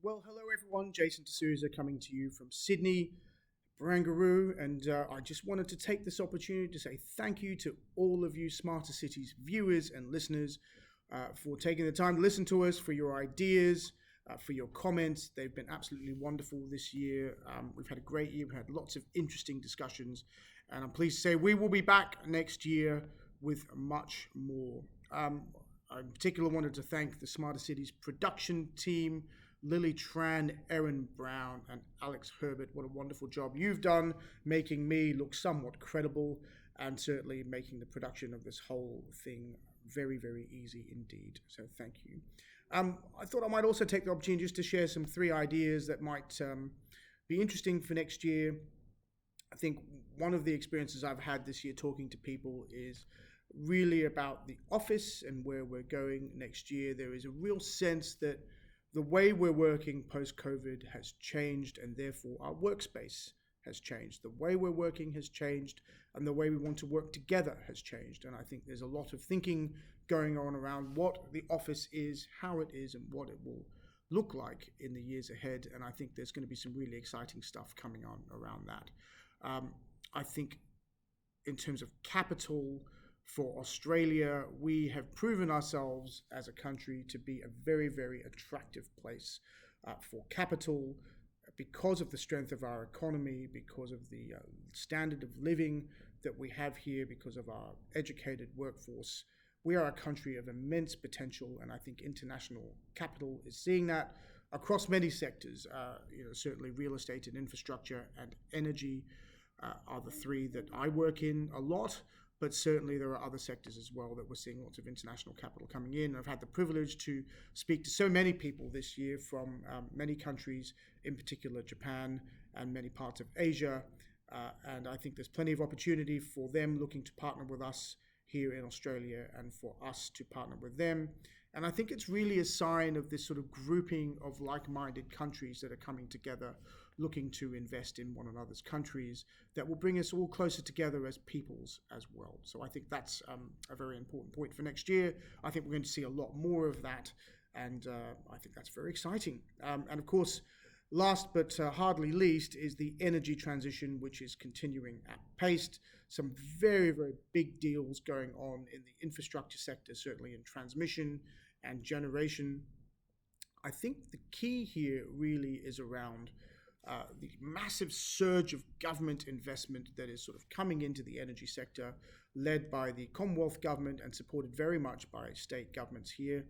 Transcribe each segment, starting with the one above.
Well, hello everyone. Jason D'Souza coming to you from Sydney, Barangaroo, and I just wanted to take this opportunity to say thank you to all of you Smarter Cities viewers and listeners for taking the time to listen to us, for your ideas, for your comments. They've been absolutely wonderful this year. We've had a great year. We've had lots of interesting discussions, and I'm pleased to say we will be back next year with much more. I in particular wanted to thank the Smarter Cities production team, Lily Tran, Erin Brown, and Alex Herbert. What a wonderful job you've done making me look somewhat credible and certainly making the production of this whole thing very, very easy indeed. So thank you. I thought I might also take the opportunity just to share some three ideas that might be interesting for next year. I think one of the experiences I've had this year talking to people is really about the office and where we're going next year. There is a real sense that the way we're working post-COVID has changed, and therefore our workspace has changed. The way we're working has changed, and the way we want to work together has changed. And I think there's a lot of thinking going on around what the office is, how it is, and what it will look like in the years ahead. And I think there's going to be some really exciting stuff coming on around that. I think in terms of capital, for Australia, we have proven ourselves as a country to be a very, very attractive place for capital because of the strength of our economy, because of the standard of living that we have here, because of our educated workforce. We are a country of immense potential, and I think international capital is seeing that across many sectors. Certainly real estate and infrastructure and energy are the three that I work in a lot. But certainly there are other sectors as well that we're seeing lots of international capital coming in. I've had the privilege to speak to so many people this year from many countries, in particular Japan and many parts of Asia. And I think there's plenty of opportunity for them looking to partner with us here in Australia and for us to partner with them. And I think it's really a sign of this sort of grouping of like-minded countries that are coming together, looking to invest in one another's countries that will bring us all closer together as peoples as well. So I think that's a very important point for next year. I think we're going to see a lot more of that, and I think that's very exciting. And of course, last but hardly least is the energy transition, which is continuing at pace. Some very, very big deals going on in the infrastructure sector, certainly in transmission and generation. I think the key here really is around the massive surge of government investment that is sort of coming into the energy sector, led by the Commonwealth government and supported very much by state governments here,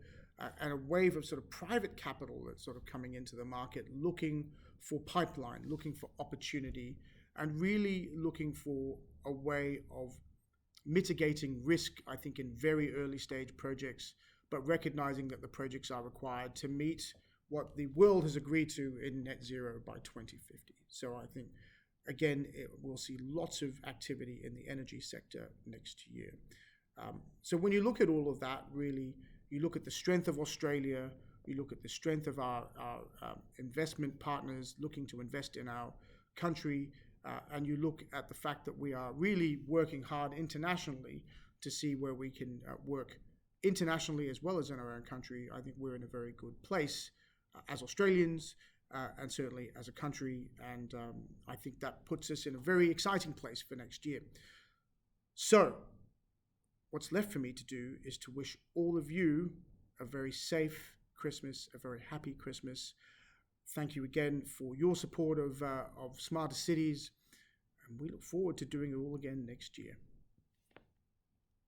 and a wave of sort of private capital that's sort of coming into the market, looking for pipeline, looking for opportunity, and really looking for a way of mitigating risk, I think, in very early stage projects, but recognizing that the projects are required to meet what the world has agreed to in net zero by 2050. So I think, again, we'll see lots of activity in the energy sector next year. So when you look at all of that, really, you look at the strength of Australia, you look at the strength of our investment partners looking to invest in our country, and you look at the fact that we are really working hard internationally to see where we can work internationally as well as in our own country. I think we're in a very good place as Australians and certainly as a country, and I think that puts us in a very exciting place for next year. So what's left for me to do is to wish all of you a very safe Christmas, a very happy Christmas. Thank you again for your support of Smarter Cities, and we look forward to doing it all again next year.